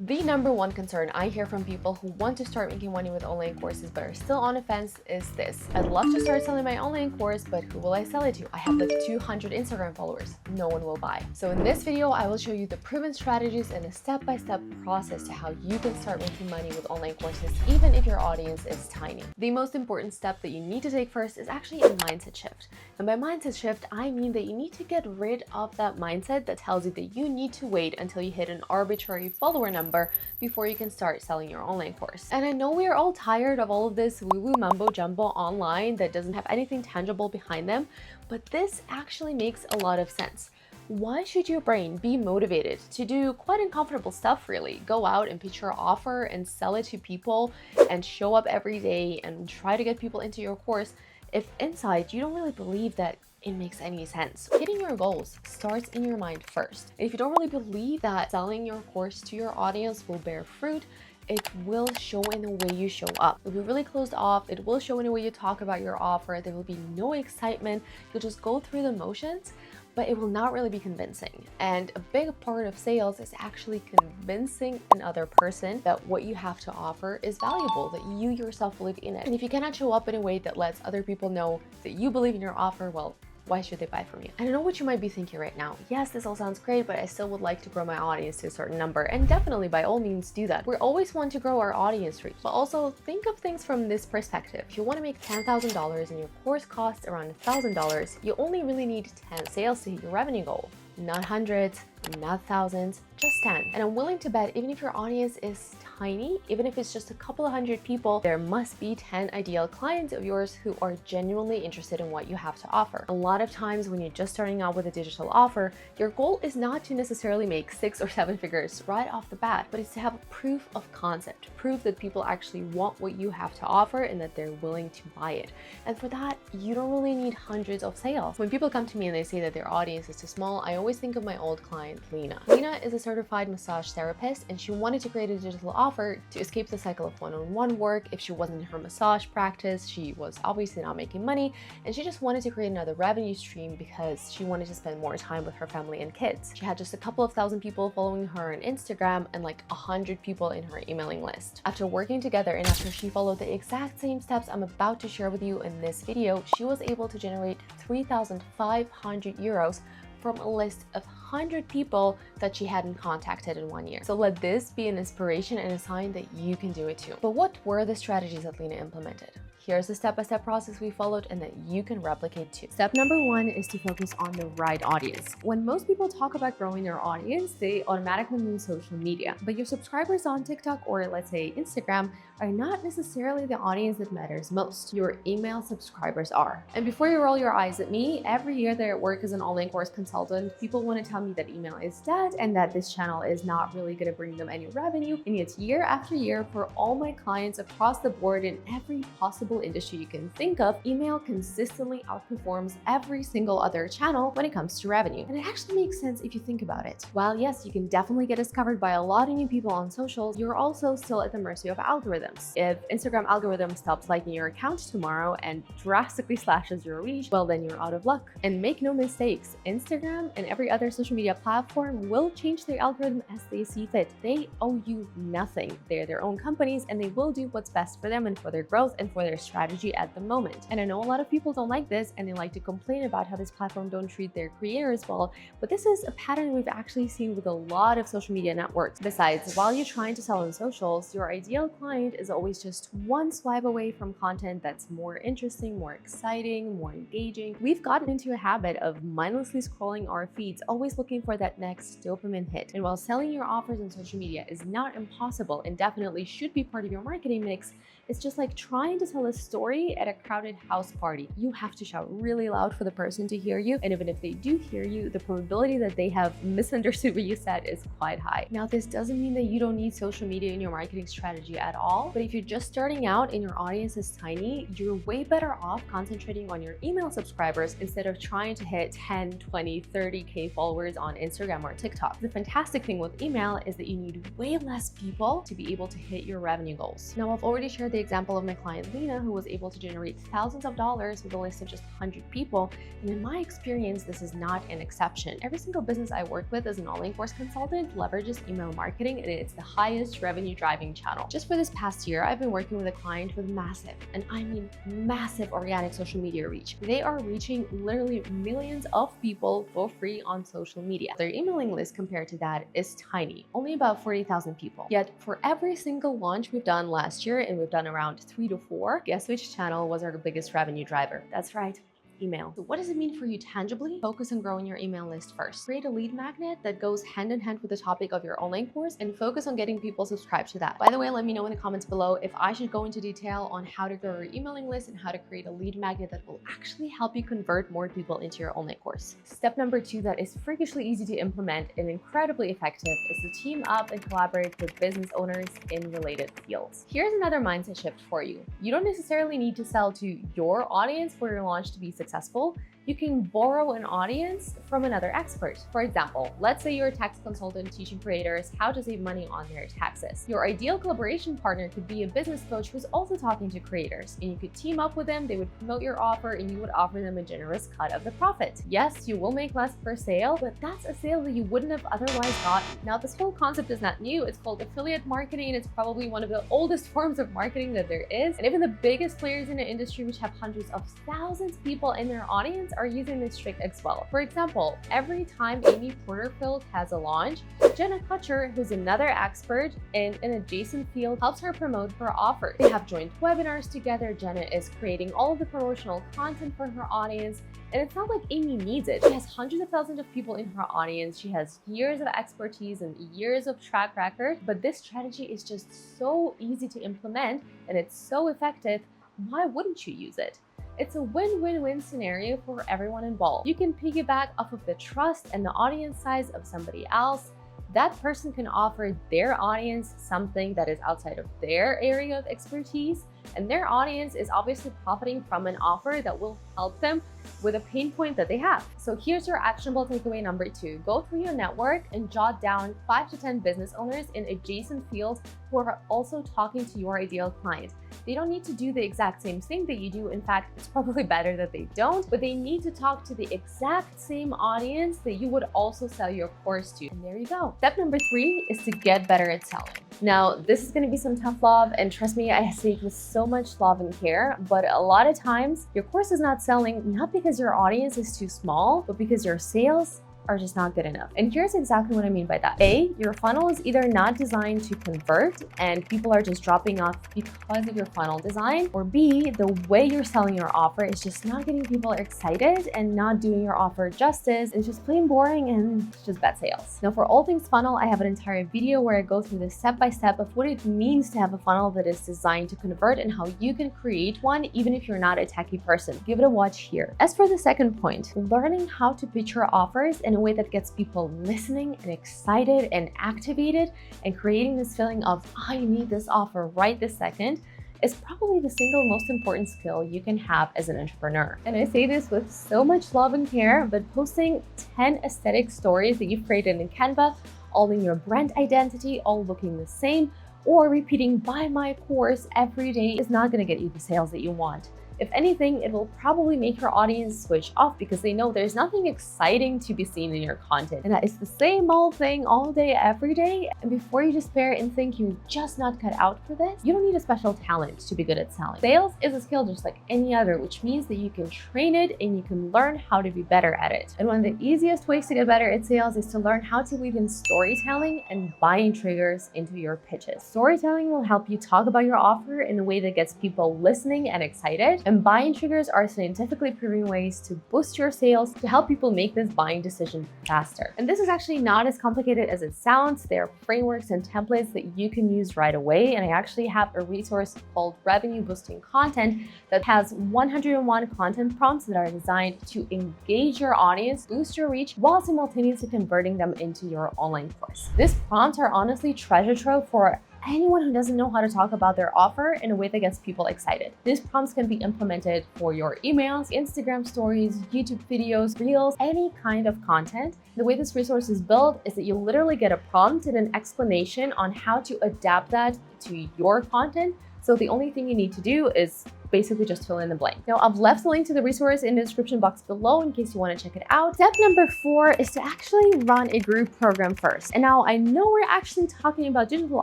The number one concern I hear from people who want to start making money with online courses but are still on the fence is this. I'd love to start selling my online course, but who will I sell it to? I have like 200 Instagram followers. No one will buy. So in this video, I will show you the proven strategies and a step-by-step process to how you can start making money with online courses, even if your audience is tiny. The most important step that you need to take first is actually a mindset shift. And by mindset shift, I mean that you need to get rid of that mindset that tells you that you need to wait until you hit an arbitrary follower number before you can start selling your online course. And I know we are all tired of all of this woo-woo mumbo jumbo online that doesn't have anything tangible behind them, but this actually makes a lot of sense. Why should your brain be motivated to do quite uncomfortable stuff really? Go out and pitch your offer and sell it to people and show up every day and try to get people into your course if inside you don't really believe that it makes any sense. Hitting your goals starts in your mind first. If you don't really believe that selling your course to your audience will bear fruit, it will show in the way you show up. You'll be really closed off. It will show in the way you talk about your offer. There will be no excitement. You'll just go through the motions, but it will not really be convincing. And a big part of sales is actually convincing another person that what you have to offer is valuable, that you yourself believe in it. And if you cannot show up in a way that lets other people know that you believe in your offer, well, why should they buy from you? I don't know what you might be thinking right now. Yes, this all sounds great, but I still would like to grow my audience to a certain number. And definitely, by all means, do that. We always want to grow our audience reach, but also think of things from this perspective. If you want to make $10,000 and your course costs around $1,000, you only really need 10 sales to hit your revenue goal. Not hundreds, not thousands, just 10. And I'm willing to bet even if your audience is tiny, even if it's just a couple of hundred people, there must be 10 ideal clients of yours who are genuinely interested in what you have to offer. A lot of times when you're just starting out with a digital offer, your goal is not to necessarily make 6 or 7 figures right off the bat, but it's to have proof of concept, proof that people actually want what you have to offer and that they're willing to buy it. And for that, you don't really need hundreds of sales. When people come to me and they say that their audience is too small, I always think of my old client, Lena. Lena is a certified massage therapist, and she wanted to create a digital offer to escape the cycle of one-on-one work. If she wasn't in her massage practice, she was obviously not making money, and she just wanted to create another revenue stream because she wanted to spend more time with her family and kids. She had just a couple of thousand people following her on Instagram and like 100 people in her emailing list. After working together and after she followed the exact same steps I'm about to share with you in this video, she was able to generate 3,500 euros from a list of 100 people that she hadn't contacted in 1 year. So let this be an inspiration and a sign that you can do it too. But what were the strategies that Lena implemented? Here's the step-by-step process we followed and that you can replicate too. Step number 1 is to focus on the right audience. When most people talk about growing their audience, they automatically mean social media. But your subscribers on TikTok or let's say Instagram are not necessarily the audience that matters most. Your email subscribers are. And before you roll your eyes at me, every year that I work as an online course consultant, people want to tell me that email is dead and that this channel is not really going to bring them any revenue. And yet year after year, for all my clients across the board in every possible industry you can think of, email consistently outperforms every single other channel when it comes to revenue. And it actually makes sense if you think about it. While yes, you can definitely get discovered by a lot of new people on socials, you're also still at the mercy of algorithms. If Instagram algorithm stops liking your account tomorrow and drastically slashes your reach, well then you're out of luck. And make no mistakes, Instagram and every other social media platform will change their algorithm as they see fit. They owe you nothing. They're their own companies and they will do what's best for them and for their growth and for their strategy at the moment. And I know a lot of people don't like this and they like to complain about how this platform don't treat their creators well, but this is a pattern we've actually seen with a lot of social media networks. Besides, while you're trying to sell on socials, your ideal client is always just one swipe away from content that's more interesting, more exciting, more engaging. We've gotten into a habit of mindlessly scrolling our feeds, always looking for that next dopamine hit. And while selling your offers on social media is not impossible and definitely should be part of your marketing mix, it's just like trying to tell a story at a crowded house party. You have to shout really loud for the person to hear you. And even if they do hear you, the probability that they have misunderstood what you said is quite high. Now, this doesn't mean that you don't need social media in your marketing strategy at all. But if you're just starting out and your audience is tiny, you're way better off concentrating on your email subscribers instead of trying to hit 10, 20, 30K followers on Instagram or TikTok. The fantastic thing with email is that you need way less people to be able to hit your revenue goals. Now, I've already shared the example of my client Lena, who was able to generate thousands of dollars with a list of just 100 people. And in my experience, this is not an exception. Every single business I work with as an online course consultant leverages email marketing, and it's the highest revenue driving channel. Just for this past year, I've been working with a client with massive, and I mean massive, organic social media reach. They are reaching literally millions of people for free on social media. Their emailing list compared to that is tiny, only about 40,000 people. Yet for every single launch we've done last year, and we've done around 3 to 4, guess which channel was our biggest revenue driver? That's right, email. So what does it mean for you tangibly? Focus on growing your email list first. Create a lead magnet that goes hand in hand with the topic of your online course and focus on getting people subscribed to that. By the way, let me know in the comments below if I should go into detail on how to grow your emailing list and how to create a lead magnet that will actually help you convert more people into your online course. Step number 2 that is freakishly easy to implement and incredibly effective is to team up and collaborate with business owners in related fields. Here's another mindset shift for you. You don't necessarily need to sell to your audience for your launch to be successful. You can borrow an audience from another expert. For example, let's say you're a tax consultant teaching creators how to save money on their taxes. Your ideal collaboration partner could be a business coach who's also talking to creators, and you could team up with them. They would promote your offer and you would offer them a generous cut of the profit. Yes, you will make less per sale, but that's a sale that you wouldn't have otherwise gotten. Now, this whole concept is not new. It's called affiliate marketing, and it's probably one of the oldest forms of marketing that there is. And even the biggest players in the industry, which have hundreds of thousands of people in their audience, are using this trick as well. For example, every time Amy Porterfield has a launch, Jenna Kutcher, who's another expert in an adjacent field, helps her promote her offer. They have joint webinars together. Jenna is creating all of the promotional content for her audience. And it's not like Amy needs it. She has hundreds of thousands of people in her audience. She has years of expertise and years of track record. But this strategy is just so easy to implement and it's so effective. Why wouldn't you use it? It's a win-win-win scenario for everyone involved. You can piggyback off of the trust and the audience size of somebody else. That person can offer their audience something that is outside of their area of expertise, and their audience is obviously profiting from an offer that will help them with a pain point that they have. So here's your actionable takeaway number 2. Go through your network and jot down 5 to 10 business owners in adjacent fields who are also talking to your ideal client. They don't need to do the exact same thing that you do. In fact, it's probably better that they don't, but they need to talk to the exact same audience that you would also sell your course to. And there you go. Step number 3 is to get better at selling. Now, this is going to be some tough love, and trust me, I say it with so much love and care, but a lot of times your course is not selling, not because your audience is too small, but because your sales are just not good enough. And here's exactly what I mean by that. A, your funnel is either not designed to convert and people are just dropping off because of your funnel design, or B, the way you're selling your offer is just not getting people excited and not doing your offer justice. It's just plain boring and it's just bad sales. Now, for all things funnel, I have an entire video where I go through the step-by-step of what it means to have a funnel that is designed to convert and how you can create one even if you're not a techie person. Give it a watch here. As for the second point, learning how to pitch your offers in a way that gets people listening and excited and activated and creating this feeling of, I need this offer right this second, is probably the single most important skill you can have as an entrepreneur. And I say this with so much love and care, but posting 10 aesthetic stories that you've created in Canva, all in your brand identity, all looking the same, or repeating buy my course every day is not going to get you the sales that you want. If anything, it will probably make your audience switch off because they know there's nothing exciting to be seen in your content. And that is the same old thing all day, every day. And before you despair and think you're just not cut out for this, you don't need a special talent to be good at selling. Sales is a skill just like any other, which means that you can train it and you can learn how to be better at it. And one of the easiest ways to get better at sales is to learn how to weave in storytelling and buying triggers into your pitches. Storytelling will help you talk about your offer in a way that gets people listening and excited. And buying triggers are scientifically proven ways to boost your sales to help people make this buying decision faster. And this is actually not as complicated as it sounds. There are frameworks and templates that you can use right away. And I actually have a resource called Revenue Boosting Content that has 101 content prompts that are designed to engage your audience, boost your reach, while simultaneously converting them into your online course. These prompts are honestly treasure trove for anyone who doesn't know how to talk about their offer in a way that gets people excited. These prompts can be implemented for your emails, Instagram stories, YouTube videos, reels, any kind of content. The way this resource is built is that you literally get a prompt and an explanation on how to adapt that to your content. So the only thing you need to do is basically just fill in the blank. Now, I've left the link to the resource in the description box below in case you want to check it out. Step number 4 is to actually run a group program first. And now I know we're actually talking about digital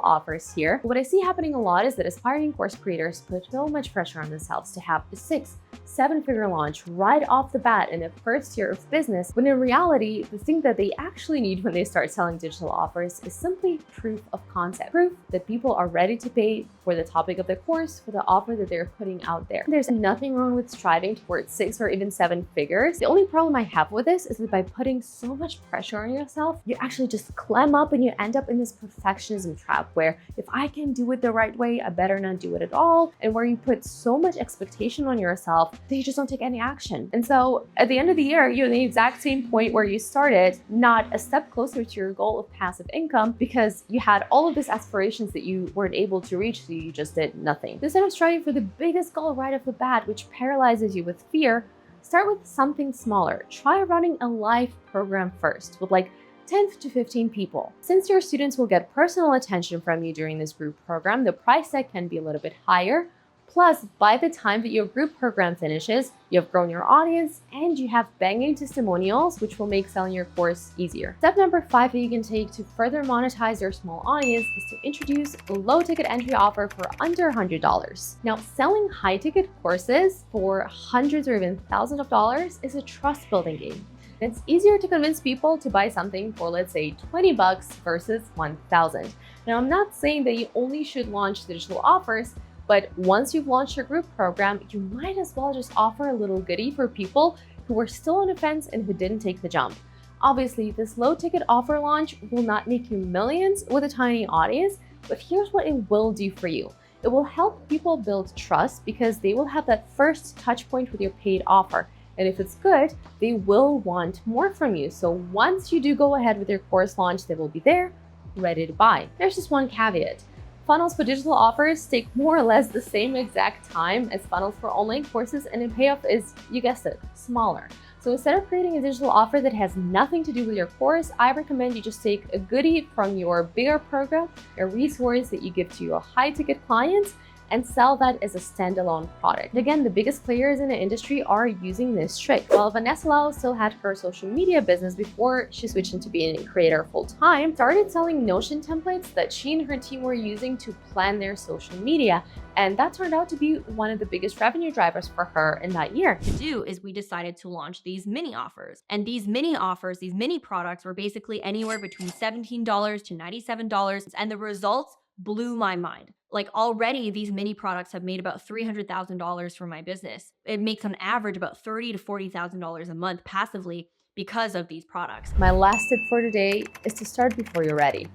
offers here. But what I see happening a lot is that aspiring course creators put so much pressure on themselves to have a 6-7-figure launch right off the bat in the first year of business, when in reality, the thing that they actually need when they start selling digital offers is simply proof of concept. Proof that people are ready to pay for the topic of the course, for the offer that they're putting out there. There's nothing wrong with striving towards 6 or even 7 figures. The only problem I have with this is that by putting so much pressure on yourself, you actually just clam up and you end up in this perfectionism trap where if I can do it the right way, I better not do it at all. And where you put so much expectation on yourself that you just don't take any action. And so at the end of the year, you're in the exact same point where you started, not a step closer to your goal of passive income because you had all of these aspirations that you weren't able to reach, so you just did nothing. Instead of striving for the biggest goal right off the bat, which paralyzes you with fear, start with something smaller. Try running a live program first with like 10 to 15 people. Since your students will get personal attention from you during this group program, the price tag can be a little bit higher. Plus, by the time that your group program finishes, you have grown your audience and you have banging testimonials, which will make selling your course easier. Step number 5 that you can take to further monetize your small audience is to introduce a low ticket entry offer for under $100. Now, selling high ticket courses for hundreds or even thousands of dollars is a trust building game. It's easier to convince people to buy something for, let's say, $20 versus $1,000. Now, I'm not saying that you only should launch digital offers, but once you've launched your group program, you might as well just offer a little goodie for people who are still on the fence and who didn't take the jump. Obviously, this low ticket offer launch will not make you millions with a tiny audience, but here's what it will do for you. It will help people build trust because they will have that first touch point with your paid offer. And if it's good, they will want more from you. So once you do go ahead with your course launch, they will be there, ready to buy. There's just one caveat. Funnels for digital offers take more or less the same exact time as funnels for online courses, and the payoff is, you guessed it, smaller. So instead of creating a digital offer that has nothing to do with your course, I recommend you just take a goodie from your bigger program, a resource that you give to your high-ticket clients, and sell that as a standalone product. Again, the biggest players in the industry are using this trick. While Vanessa Lau still had her social media business before she switched into being a creator full-time, started selling Notion templates that she and her team were using to plan their social media. And that turned out to be one of the biggest revenue drivers for her in that year. To do is we decided to launch these mini offers. And these mini offers, these mini products were basically anywhere between $17 to $97. And the results blew my mind. Like already these mini products have made about $300,000 for my business. It makes on average about $30,000 to $40,000 a month passively because of these products. My last tip for today is to start before you're ready.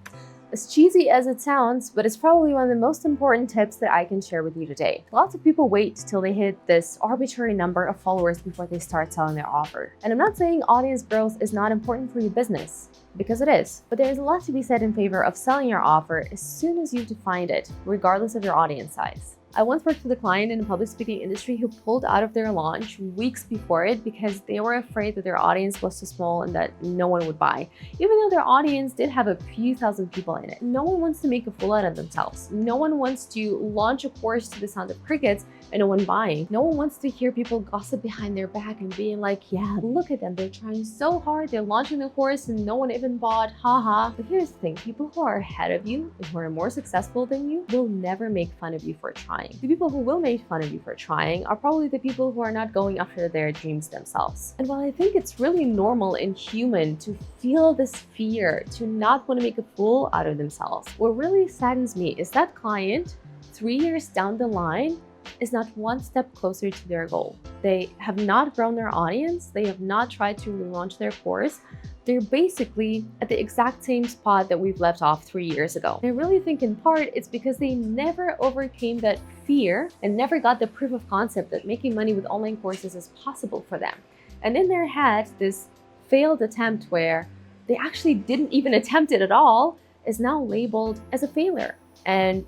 As cheesy as it sounds, but it's probably one of the most important tips that I can share with you today. Lots of people wait till they hit this arbitrary number of followers before they start selling their offer. And I'm not saying audience growth is not important for your business, because it is. But there's a lot to be said in favor of selling your offer as soon as you've defined it, regardless of your audience size. I once worked with a client in the public speaking industry who pulled out of their launch weeks before it because they were afraid that their audience was too small and that no one would buy. Even though their audience did have a few thousand people in it. No one wants to make a fool out of themselves. No one wants to launch a course to the sound of crickets and no one buying. No one wants to hear people gossip behind their back and being like, yeah, look at them, they're trying so hard, they're launching the course and no one even bought, haha. But here's the thing, people who are ahead of you and who are more successful than you will never make fun of you for trying. The people who will make fun of you for trying are probably the people who are not going after their dreams themselves. And while I think it's really normal and human to feel this fear, to not want to make a fool out of themselves, what really saddens me is that client 3 years down the line is not one step closer to their goal. They have not grown their audience. They have not tried to relaunch their course. They're basically at the exact same spot that we've left off 3 years ago. I really think in part it's because they never overcame that fear and never got the proof of concept that making money with online courses is possible for them. And in their head, this failed attempt where they actually didn't even attempt it at all is now labeled as a failure. And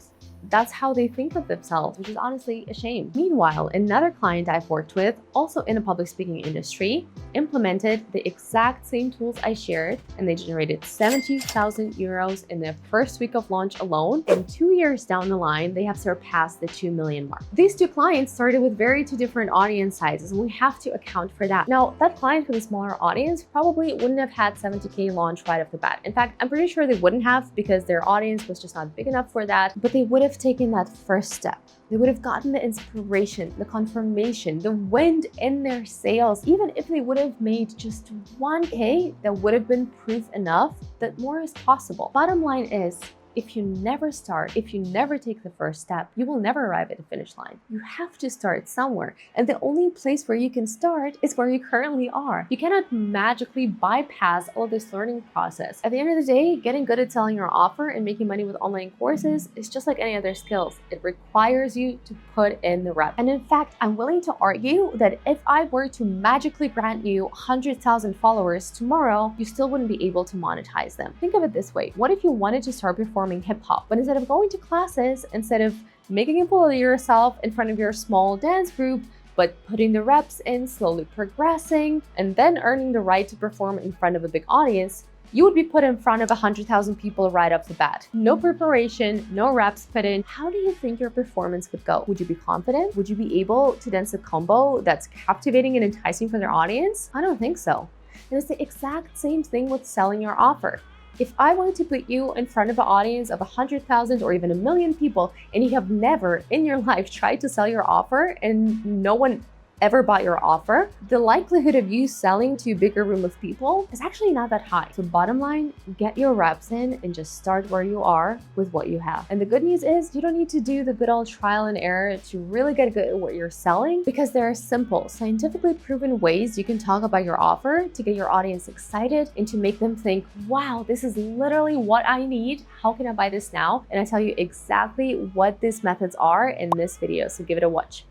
That's how they think of themselves, which is honestly a shame. Meanwhile, another client I've worked with, also in a public speaking industry, implemented the exact same tools I shared, and they generated 70,000 euros in their first week of launch alone. And 2 years down the line, they have surpassed the 2 million mark. These two clients started with very two different audience sizes, and we have to account for that. Now, that client with a smaller audience probably wouldn't have had 70K launch right off the bat. In fact, I'm pretty sure they wouldn't have, because their audience was just not big enough for that, but they would have taken that first step. They would have gotten the inspiration, the confirmation, the wind in their sails. Even if they would have made just 1K, that would have been proof enough that more is possible. Bottom line is, if you never start, if you never take the first step, you will never arrive at the finish line. You have to start somewhere. And the only place where you can start is where you currently are. You cannot magically bypass all this learning process. At the end of the day, getting good at selling your offer and making money with online courses is just like any other skills. It requires you to put in the rep. And in fact, I'm willing to argue that if I were to magically grant you 100,000 followers tomorrow, you still wouldn't be able to monetize them. Think of it this way. What if you wanted to start performing hip hop, but instead of going to classes, instead of making a fool of yourself in front of your small dance group, but putting the reps in, slowly progressing, and then earning the right to perform in front of a big audience, you would be put in front of 100,000 people right off the bat. No preparation, no reps put in. How do you think your performance would go? Would you be confident? Would you be able to dance a combo that's captivating and enticing for their audience? I don't think so. And it's the exact same thing with selling your offer. If I wanted to put you in front of an audience of 100,000 or even 1 million people, and you have never in your life tried to sell your offer and no one ever bought your offer, the likelihood of you selling to a bigger room of people is actually not that high. So bottom line, get your reps in and just start where you are with what you have. And the good news is you don't need to do the good old trial and error to really get good at what you're selling, because there are simple, scientifically proven ways you can talk about your offer to get your audience excited and to make them think, wow, this is literally what I need. How can I buy this now? And I tell you exactly what these methods are in this video, so give it a watch.